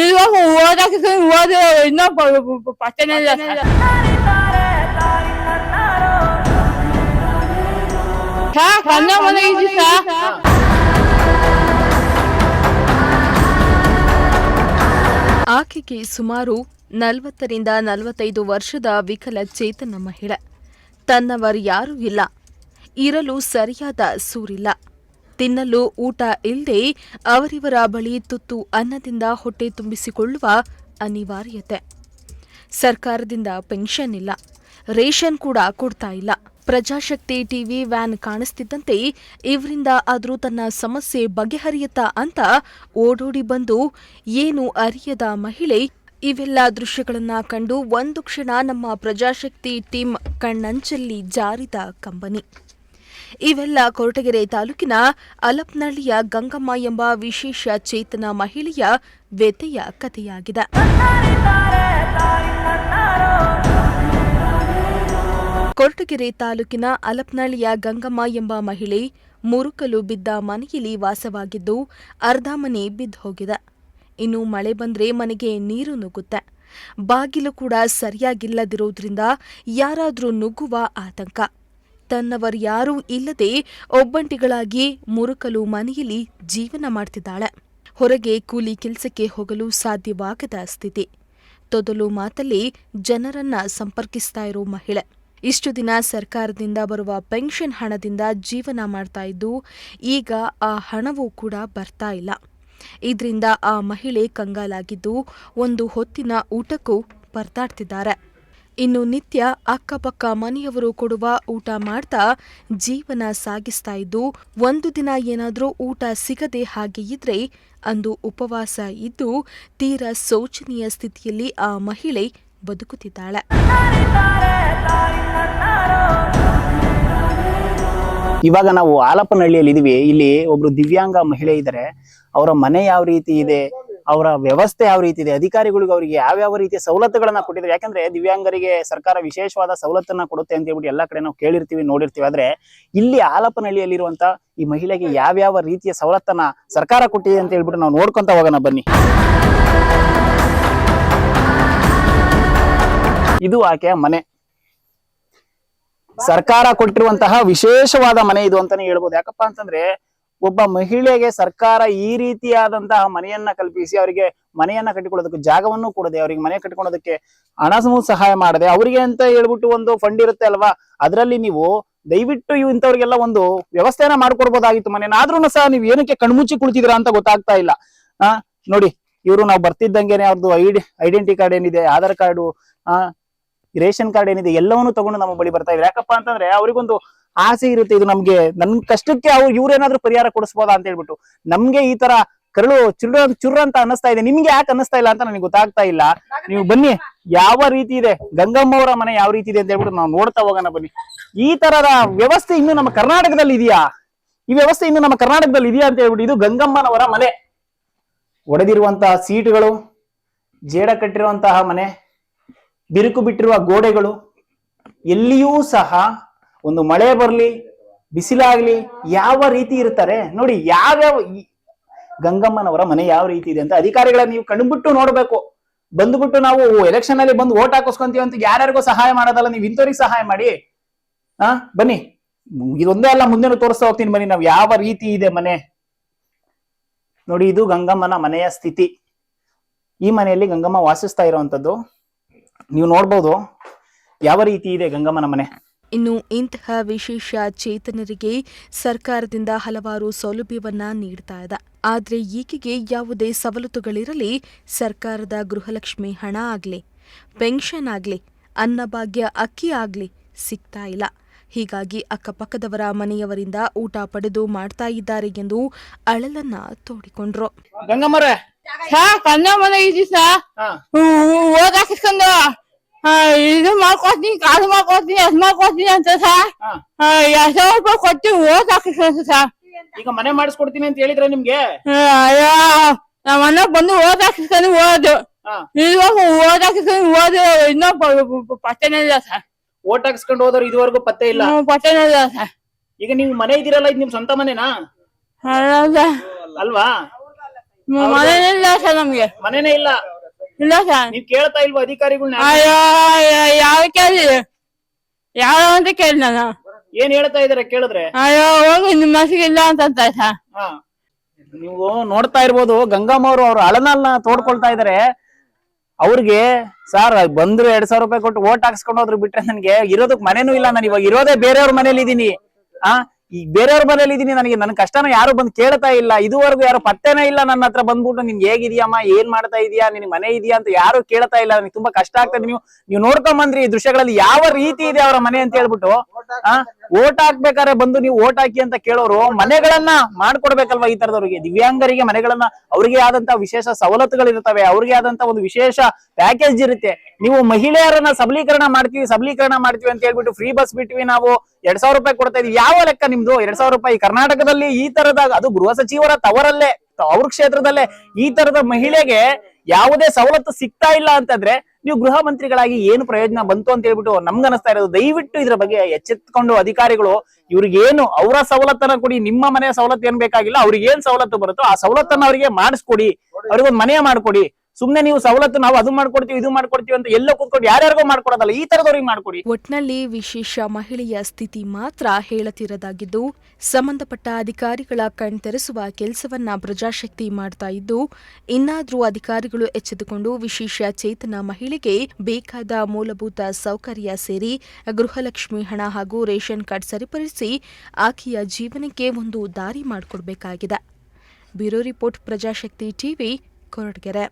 ಇವಾಗ ಓದಾಕಿಸ್ ಓದ ಇನ್ನೂ ಪಟ್ಟನೆ ಇಲ್ಲ ಸರ್ ಕನ್ನ ಮನೆ ಇದೆ ಸರ್. ಆಕೆಗೆ ಸುಮಾರು 40ರಿಂದ 45 ವರ್ಷದ ವಿಕಲಚೇತನ ಮಹಿಳೆ. ತನ್ನವರು ಯಾರೂ ಇಲ್ಲ, ಇರಲು ಸರಿಯಾದ ಸೂರಿಲ್ಲ, ತಿನ್ನಲು ಊಟ ಇಲ್ಲದೆ ಅವರಿವರ ಬಳಿ ತುತ್ತು ಅನ್ನದಿಂದ ಹೊಟ್ಟೆ ತುಂಬಿಸಿಕೊಳ್ಳುವ ಅನಿವಾರ್ಯತೆ. ಸರ್ಕಾರದಿಂದ ಪೆನ್ಷನ್ ಇಲ್ಲ, ರೇಷನ್ ಕೂಡ ಕೊಡ್ತಾ ಇಲ್ಲ. ಪ್ರಜಾಶಕ್ತಿ ಟಿವಿ ವ್ಯಾನ್ ಕಾಣಿಸ್ತಿದ್ದಂತೆ ಇವರಿಂದ ಆದರೂ ತನ್ನ ಸಮಸ್ಯೆ ಬಗೆಹರಿಯುತ್ತಾ ಅಂತ ಓಡೋಡಿ ಬಂದು ಏನು ಅರಿಯದ ಮಹಿಳೆ ಇವೆಲ್ಲ ದೃಶ್ಯಗಳನ್ನ ಕಂಡು ಒಂದು ಕ್ಷಣ ನಮ್ಮ ಪ್ರಜಾಶಕ್ತಿ ಟೀಮ್ ಕಣ್ಣಂಚಲ್ಲಿ ಜಾರಿದ ಕಂಬನಿ. ಇವೆಲ್ಲ ಕೊರಟಗೆರೆ ತಾಲೂಕಿನ ಅಲಪ್ನಳ್ಳಿಯ ಗಂಗಮ್ಮ ಎಂಬ ವಿಶೇಷ ಚೇತನ ಮಹಿಳೆಯ ವ್ಯಥೆಯ ಕಥೆಯಾಗಿದೆ. ಕೊರಟಗೆರೆ ತಾಲೂಕಿನ ಅಲಪ್ನಳ್ಳಿಯ ಗಂಗಮ್ಮ ಎಂಬ ಮಹಿಳೆ ಮುರುಕಲು ಬಿದ್ದ ಮನೆಯಲ್ಲಿ ವಾಸವಾಗಿದ್ದು ಅರ್ಧ ಮನೆ ಬಿದ್ದು ಹೋಗಿದೆ. ಇನ್ನು ಮಳೆ ಬಂದ್ರೆ ಮನೆಗೆ ನೀರು ನುಗ್ಗುತ್ತೆ. ಬಾಗಿಲು ಕೂಡ ಸರಿಯಾಗಿಲ್ಲದಿರೋದ್ರಿಂದ ಯಾರಾದ್ರೂ ನುಗ್ಗುವ ಆತಂಕ. ತನ್ನವರು ಯಾರೂ ಇಲ್ಲದೆ ಒಬ್ಬಂಟಿಗಳಾಗಿ ಮುರುಕಲು ಮನೆಯಲ್ಲಿ ಜೀವನ ಮಾಡ್ತಿದ್ದಾಳೆ. ಹೊರಗೆ ಕೂಲಿ ಕೆಲಸಕ್ಕೆ ಹೋಗಲು ಸಾಧ್ಯವಾಗದ ಸ್ಥಿತಿ. ತೊದಲು ಮಾತಲ್ಲಿ ಜನರನ್ನ ಸಂಪರ್ಕಿಸ್ತಾ ಇರೋ ಮಹಿಳೆ. ಇಷ್ಟು ದಿನ ಸರ್ಕಾರದಿಂದ ಬರುವ ಪೆನ್ಷನ್ ಹಣದಿಂದ ಜೀವನ ಮಾಡ್ತಾ ಇದ್ದು ಈಗ ಆ ಹಣವೂ ಕೂಡ ಬರ್ತಾ ಇಲ್ಲ. ಇದರಿಂದ ಆ ಮಹಿಳೆ ಕಂಗಾಲಾಗಿದ್ದು ಒಂದು ಹೊತ್ತಿನ ಊಟಕ್ಕೂ ಪರದಾಡ್ತಿದ್ದಾರೆ. ಇನ್ನು ನಿತ್ಯ ಅಕ್ಕಪಕ್ಕ ಮನೆಯವರು ಕೊಡುವ ಊಟ ಮಾಡ್ತಾ ಜೀವನ ಸಾಗಿಸ್ತಾ ಇದ್ದು ಒಂದು ದಿನ ಏನಾದರೂ ಊಟ ಸಿಗದೆ ಹಾಗೆ ಇದ್ರೆ ಅಂದು ಉಪವಾಸ ಇದ್ದು ತೀರಾ ಶೋಚನೀಯ ಸ್ಥಿತಿಯಲ್ಲಿ ಆ ಮಹಿಳೆ ಬದುಕುತ್ತಿದ್ದಾಳೆ. ಇವಾಗ ನಾವು ಆಲಪ್ಪನಹಳ್ಳಿಯಲ್ಲಿ ಇದೀವಿ. ಇಲ್ಲಿ ಒಬ್ರು ದಿವ್ಯಾಂಗ ಮಹಿಳೆ ಇದ್ದಾರೆ. ಅವರ ಮನೆ ಯಾವ ರೀತಿ ಇದೆ, ಅವರ ವ್ಯವಸ್ಥೆ ಯಾವ ರೀತಿ ಇದೆ, ಅಧಿಕಾರಿಗಳಿಗೆ ಅವರಿಗೆ ಯಾವ್ಯಾವ ರೀತಿಯ ಸವಲತ್ತುಗಳನ್ನ ಕೊಟ್ಟಿದ್ದಾರೆ. ಯಾಕಂದ್ರೆ ದಿವ್ಯಾಂಗರಿಗೆ ಸರ್ಕಾರ ವಿಶೇಷವಾದ ಸವಲತ್ತನ್ನ ಕೊಡುತ್ತೆ ಅಂತ ಹೇಳ್ಬಿಟ್ಟು ಎಲ್ಲಾ ಕಡೆ ನಾವು ಕೇಳಿರ್ತೀವಿ, ನೋಡಿರ್ತೀವಿ. ಆದ್ರೆ ಇಲ್ಲಿ ಆಲಪ್ಪನಹಳ್ಳಿಯಲ್ಲಿರುವಂತ ಈ ಮಹಿಳೆಗೆ ಯಾವ್ಯಾವ ರೀತಿಯ ಸವಲತ್ತನ್ನ ಸರ್ಕಾರ ಕೊಟ್ಟಿದೆ ಅಂತ ಹೇಳ್ಬಿಟ್ಟು ನಾವು ನೋಡ್ಕೊಂತ ಹೋಗೋಣ ಬನ್ನಿ. ಇದು ಆಕೆಯ ಮನೆ. ಸರ್ಕಾರ ಕೊಟ್ಟಿರುವಂತಹ ವಿಶೇಷವಾದ ಮನೆ ಇದು ಅಂತಾನೆ ಹೇಳ್ಬೋದು. ಯಾಕಪ್ಪ ಅಂತಂದ್ರೆ ಒಬ್ಬ ಮಹಿಳೆಗೆ ಸರ್ಕಾರ ಈ ರೀತಿಯಾದಂತಹ ಮನೆಯನ್ನ ಕಲ್ಪಿಸಿ ಅವರಿಗೆ ಮನೆಯನ್ನ ಕಟ್ಟಿಕೊಳ್ಳೋದಕ್ಕೆ ಜಾಗವನ್ನು ಕೊಡದೆ, ಅವರಿಗೆ ಮನೆ ಕಟ್ಟಿಕೊಳ್ಳೋದಕ್ಕೆ ಹಣವೂ ಸಹಾಯ ಮಾಡದೆ, ಅವರಿಗೆ ಅಂತ ಹೇಳ್ಬಿಟ್ಟು ಒಂದು ಫಂಡ್ ಇರುತ್ತೆ ಅಲ್ವಾ, ಅದರಲ್ಲಿ ನೀವು ದಯವಿಟ್ಟು ಇಂಥವ್ರಿಗೆಲ್ಲ ಒಂದು ವ್ಯವಸ್ಥೆಯನ್ನ ಮಾಡ್ಕೊಡ್ಬೋದಾಗಿತ್ತು ಮನೆಯನ್ನ. ಆದ್ರೂ ಸಹ ನೀವು ಏನಕ್ಕೆ ಕಣ್ಮುಚ್ಚಿ ಕುಳಿತಿದ್ದೀರಾ ಅಂತ ಗೊತ್ತಾಗ್ತಾ ಇಲ್ಲ. ನೋಡಿ, ಇವರು ನಾವು ಬರ್ತಿದ್ದಂಗೆನೆ ಅವ್ರದ್ದು ಐಡೆಂಟಿ ಕಾರ್ಡ್ ಏನಿದೆ, ಆಧಾರ್ ಕಾರ್ಡು, ರೇಷನ್ ಕಾರ್ಡ್ ಏನಿದೆ, ಎಲ್ಲವನ್ನೂ ತಗೊಂಡು ನಮ್ಮ ಬಳಿ ಬರ್ತಾ ಇದ್ದಾರೆ. ಯಾಕಪ್ಪ ಅಂತಂದ್ರೆ ಅವ್ರಿಗೊಂದು ಆಸೆ ಇರುತ್ತೆ, ಇದು ನಮ್ಗೆ ನನ್ ಕಷ್ಟಕ್ಕೆ ಇವ್ರೇನಾದ್ರೂ ಪರಿಹಾರ ಕೊಡಿಸ್ಬೋದಾ ಅಂತ ಹೇಳ್ಬಿಟ್ಟು. ನಮ್ಗೆ ಈ ತರ ಕರಳು ಚುರ್ರ ಅಂತ ಅನ್ನಿಸ್ತಾ ಇದೆ, ನಿಮ್ಗೆ ಯಾಕೆ ಅನ್ನಿಸ್ತಾ ಇಲ್ಲ ಅಂತ ನನಗೆ ಗೊತ್ತಾಗ್ತಾ ಇಲ್ಲ. ನೀವು ಬನ್ನಿ, ಯಾವ ರೀತಿ ಇದೆ ಗಂಗಮ್ಮ ಅವರ ಮನೆ ಯಾವ ರೀತಿ ಇದೆ ಅಂತ ಹೇಳ್ಬಿಟ್ಟು ನಾವು ನೋಡ್ತಾ ಹೋಗೋಣ ಬನ್ನಿ. ಈ ತರದ ವ್ಯವಸ್ಥೆ ಇನ್ನು ನಮ್ಮ ಕರ್ನಾಟಕದಲ್ಲಿ ಇದೆಯಾ? ಈ ವ್ಯವಸ್ಥೆ ಇನ್ನು ನಮ್ಮ ಕರ್ನಾಟಕದಲ್ಲಿ ಇದೆಯಾ ಅಂತ ಹೇಳ್ಬಿಟ್ಟು. ಇದು ಗಂಗಮ್ಮನವರ ಮನೆ. ಒಡೆದಿರುವಂತಹ ಸೀಟುಗಳು, ಜೇಡ ಕಟ್ಟಿರುವಂತಹ ಮನೆ, ಬಿರುಕು ಬಿಟ್ಟಿರುವ ಗೋಡೆಗಳು, ಎಲ್ಲಿಯೂ ಸಹ ಒಂದು ಮಳೆ ಬರ್ಲಿ ಬಿಸಿಲಾಗ್ಲಿ ಯಾವ ರೀತಿ ಇರ್ತಾರೆ ನೋಡಿ. ಯಾವ್ಯಾವ ಗಂಗಮ್ಮನವರ ಮನೆ ಯಾವ ರೀತಿ ಇದೆ ಅಂತ ಅಧಿಕಾರಿಗಳನ್ನ ನೀವು ಕಣ್ಬಿಟ್ಟು ನೋಡ್ಬೇಕು. ಬಂದ್ಬಿಟ್ಟು ನಾವು ಎಲೆಕ್ಷನ್ ಅಲ್ಲಿ ಬಂದು ಓಟ್ ಹಾಕಿಸ್ಕೊಂತೀವಿ ಅಂತ ಯಾರ್ಯಾರಿಗೂ ಸಹಾಯ ಮಾಡೋದಲ್ಲ, ನೀವು ಇಂಥವ್ರಿಗೆ ಸಹಾಯ ಮಾಡಿ. ಬನ್ನಿ, ಇದೊಂದೇ ಅಲ್ಲ, ಮುಂದೆ ತೋರಿಸ್ತಾ ಹೋಗ್ತೀನಿ ಬನ್ನಿ ನಾವು ಯಾವ ರೀತಿ ಇದೆ ಮನೆ ನೋಡಿ. ಇದು ಗಂಗಮ್ಮನ ಮನೆಯ ಸ್ಥಿತಿ. ಈ ಮನೆಯಲ್ಲಿ ಗಂಗಮ್ಮ ವಾಸಿಸ್ತಾ ಇರುವಂತದ್ದು ನೀವು ನೋಡ್ಬೋದು ಯಾವ ರೀತಿ ಇದೆ ಗಂಗಮ್ಮನ ಮನೆ. ಇನ್ನು ಇಂತಹ ವಿಶೇಷ ಚೇತನರಿಗೆ ಸರ್ಕಾರದಿಂದ ಹಲವಾರು ಸೌಲಭ್ಯವನ್ನ ನೀಡ್ತಾ ಇದೆ. ಆದ್ರೆ ಈಕೆಗೆ ಯಾವುದೇ ಸವಲತ್ತುಗಳಿರಲಿ, ಸರ್ಕಾರದ ಗೃಹಲಕ್ಷ್ಮಿ ಹಣ ಆಗ್ಲಿ, ಪೆನ್ಷನ್ ಆಗ್ಲಿ, ಅನ್ನಭಾಗ್ಯ ಅಕ್ಕಿ ಆಗ್ಲಿ ಸಿಗ್ತಾ ಇಲ್ಲ. ಹೀಗಾಗಿ ಅಕ್ಕಪಕ್ಕದವರ ಮನೆಯವರಿಂದ ಊಟ ಪಡೆದು ಮಾಡ್ತಾ ಇದ್ದಾರೆ ಎಂದು ಅಳಲನ್ನ ತೋಡಿಕೊಂಡ್ರು. ಗಂಗಮ್ಮರೇ, ಕನ್ನ ಮನೆ ಇದೆ ಸರ್. ಓದಾಕಿಸ್ಕೊಂಡು ಇದು ಮಾಡ್ಕೊಡ್ತೀನಿ, ಕಾಲು ಮಾಡ್ಕೊಡ್ತೀನಿ, ಅದ್ ಮಾಡ್ಕೊಡ್ತೀನಿ ಅಂತ ಸರ್. 2,000 ರೂಪಾಯಿ ಕೊಟ್ಟು ಓದಾಕಿಸ್ಕೊಂಡು ಸರ್. ಈಗ ಮನೆ ಮಾಡಿಸ್ಕೊಡ್ತೀನಿ ಅಂತ ಹೇಳಿದ್ರೆ ನಿಮ್ಗೆ? ನಮ್ಮ ಮನೆ ಬಂದು ಓದಾಕಿಸ್ಕೊಂಡು ಓದು. ಇವಾಗ ಓದಾಕಿಸ್ಕೊಂಡು ಓದು ಇನ್ನೂ ಪಟ್ಟನೆ ಇಲ್ಲ ಸರ್. ಓಟ್ ಹಾಕ್ಸ್ಕೊಂಡು ಹೋದವ್ರು ಇದುವರೆಗೂ ಪತ್ತೆ ಇಲ್ಲ, ಪಟ್ಟನೆ ಇಲ್ಲ ಸರ್. ಈಗ ನೀವು ಮನೆ ಇದೀರಲ್ಲ, ಇದು ನಿಮ್ ಸ್ವಂತ ಮನೆನಾ? ಅಲ್ವಾ? ಮನೇನೇ ಇಲ್ಲ ಸರ್ ನಮ್ಗೆ. ಮನೇನೇ ಇಲ್ಲ. ಇಲ್ಲ ಸರ್. ನೀವ್ ಕೇಳ್ತಾ ಇಲ್ವಾ ಅಧಿಕಾರಿಗಳನ್ನ? ಅಯ್ಯೋ ಯಾವ ಕೇಳಿ ಯಾವ ಅಂತ ಕೇಳಿ ನಾನು. ಏನ್ ಹೇಳ್ತಾ ಇದಾರೆ ಕೇಳಿದ್ರೆ? ಅಯ್ಯೋ ಹೋಗಿ ನಿಮ್ ಮನಸ್ಸಿಗೆ ಇಲ್ಲ ಅಂತ ಸರ್. ನೀವು ನೋಡ್ತಾ ಇರ್ಬೋದು ಗಂಗಮ್ಮ ಅವ್ರ ಅಳನಲ್ನ ತೋಡ್ಕೊಳ್ತಾ ಇದಾರೆ. ಅವ್ರಿಗೆ ಸರ್ ಬಂದ್ರು 2,000 ರೂಪಾಯಿ ಕೊಟ್ಟು ಓಟ್ ಹಾಕ್ಸ್ಕೊಂಡು ಹೋದ್ರು ಬಿಟ್ರೆ ನನ್ಗೆ ಇರೋದಕ್ ಮನೇನೂ ಇಲ್ಲ. ನಾನು ಇವಾಗ ಇರೋದೇ ಬೇರೆಯವ್ರ ಮನೇಲಿ ಇದೀನಿ. ಈಗ ಬೇರೆಯವ್ರ ಮನೇಲಿ ಇದೀನಿ. ನನಗೆ ನನ್ ಕಷ್ಟನ ಯಾರು ಬಂದ್ ಕೇಳ್ತಾ ಇಲ್ಲ. ಇದುವರೆಗೂ ಯಾರು ಪತ್ತೆನೇ ಇಲ್ಲ ನನ್ನ ಹತ್ರ ಬಂದ್ಬಿಟ್ಟು ನಿನ್ಗೆ ಹೇಗಿದ್ಯಮ್ಮ, ಏನ್ ಮಾಡ್ತಾ ಇದೀಯಾ, ನಿನ್ ಮನೆ ಇದೆಯಾ ಅಂತ ಯಾರು ಕೇಳ್ತಾ ಇಲ್ಲ. ನನಗೆ ತುಂಬಾ ಕಷ್ಟ ಆಗ್ತದೆ. ನೀವು ನೋಡ್ಕೊಂಡ್ ಬಂದ್ರಿ ಈ ದೃಶ್ಯಗಳಲ್ಲಿ ಯಾವ ರೀತಿ ಇದೆ ಅವರ ಮನೆ ಅಂತ ಹೇಳ್ಬಿಟ್ಟು. ಓಟ್ ಹಾಕ್ಬೇಕಾದ್ರೆ ಬಂದು ನೀವು ಓಟ್ ಹಾಕಿ ಅಂತ ಕೇಳೋರು ಮನೆಗಳನ್ನ ಮಾಡ್ಕೊಡ್ಬೇಕಲ್ವಾ ಈ ತರದವ್ರಿಗೆ? ದಿವ್ಯಾಂಗರಿಗೆ ಮನೆಗಳನ್ನ, ಅವ್ರಿಗೆ ಆದಂತ ವಿಶೇಷ ಸವಲತ್ತುಗಳಿರ್ತವೆ, ಅವ್ರಿಗೆ ಆದಂತ ಒಂದು ವಿಶೇಷ ಪ್ಯಾಕೇಜ್ ಇರುತ್ತೆ. ನೀವು ಮಹಿಳೆಯರನ್ನ ಸಬಲೀಕರಣ ಮಾಡ್ತೀವಿ ಅಂತ ಹೇಳ್ಬಿಟ್ಟು ಫ್ರೀ ಬಸ್ ಬಿಟ್ವಿ, ನಾವು 2,000 ರೂಪಾಯಿ ಕೊಡ್ತಾ ಇದೀವಿ. ಯಾವ ಲೆಕ್ಕ ನಿಮ್ದು 2,000 ರೂಪಾಯಿ? ಕರ್ನಾಟಕದಲ್ಲಿ ಈ ತರದಾಗ, ಅದು ಗೃಹ ಸಚಿವರ ತವರಲ್ಲೇ, ಅವ್ರ ಕ್ಷೇತ್ರದಲ್ಲೇ ಈ ತರದ ಮಹಿಳೆಗೆ ಯಾವುದೇ ಸವಲತ್ತು ಸಿಗ್ತಾ ಇಲ್ಲ ಅಂತಂದ್ರೆ ನೀವು ಗೃಹ ಮಂತ್ರಿಗಳಾಗಿ ಏನು ಪ್ರಯೋಜನ ಬಂತು ಅಂತ ಹೇಳ್ಬಿಟ್ಟು ನಮ್ಗನ್ನಿಸ್ತಾ ಇರೋದು. ದಯವಿಟ್ಟು ಇದ್ರ ಬಗ್ಗೆ ಎಚ್ಚೆತ್ಕೊಂಡು ಅಧಿಕಾರಿಗಳು ಇವ್ರಿಗೇನು ಅವರ ಸವಲತ್ತನ್ನ ಕೊಡಿ. ನಿಮ್ಮ ಮನೆಯ ಸವಲತ್ತು ಏನ್ ಬೇಕಾಗಿಲ್ಲ, ಅವ್ರಿಗೆ ಏನ್ ಸವಲತ್ತು ಬರುತ್ತೋ ಆ ಸವಲತ್ತನ್ನ ಅವರಿಗೆ ಮಾಡಿಸ್ಕೊಡಿ, ಅವ್ರಿಗೊಂದು ಮನೆ ಮಾಡ್ಕೊಡಿ. ಸುಮ್ನೆ ನೀವು ಸವಲತ್ತು ನಾವು ಅದು ಮಾಡ್ಕೊಡ್ತೀವಿ ಇದು ಮಾಡ್ಕೊಡ್ತೀವಿ ಅಂತ ಎಲ್ಲೋ ಕೂತ್ಕೊಂಡು ಯಾರ್ಯಾರಿಗೋ ಮಾಡ್ಕೊಡೋದಲ್ಲ, ಈ ತರದವ್ರಿಗೆ ಮಾಡ್ಕೊಡಿ. ಒಟ್ನಲ್ಲಿ ವಿಶೇಷ ಮಹಿಳೆಯ ಸ್ಥಿತಿ ಮಾತ್ರ ಹೇಳತಿರದಾಗಿದ್ದು, ಸಂಬಂಧಪಟ್ಟ ಅಧಿಕಾರಿಗಳ ಕಣ್ತೆರೆಸುವ ಕೆಲಸವನ್ನ ಪ್ರಜಾಶಕ್ತಿ ಮಾಡ್ತಾ ಇದ್ದು, ಇನ್ನಾದ್ರೂ ಅಧಿಕಾರಿಗಳು ಎಚ್ಚೆತ್ತುಕೊಂಡು ವಿಶೇಷ ಚೇತನ ಮಹಿಳೆಗೆ ಬೇಕಾದ ಮೂಲಭೂತ ಸೌಕರ್ಯ ಸೇರಿ ಗೃಹಲಕ್ಷ್ಮಿ ಹಣ ಹಾಗೂ ರೇಷನ್ ಕಾರ್ಡ್ ಸರಿಪಡಿಸಿ ಆಕೆಯ ಜೀವನಕ್ಕೆ ಒಂದು ದಾರಿ ಮಾಡಿಕೊಡ್ಬೇಕಾಗಿದೆ. Bureau report, Prajashakti TV, Koratagere.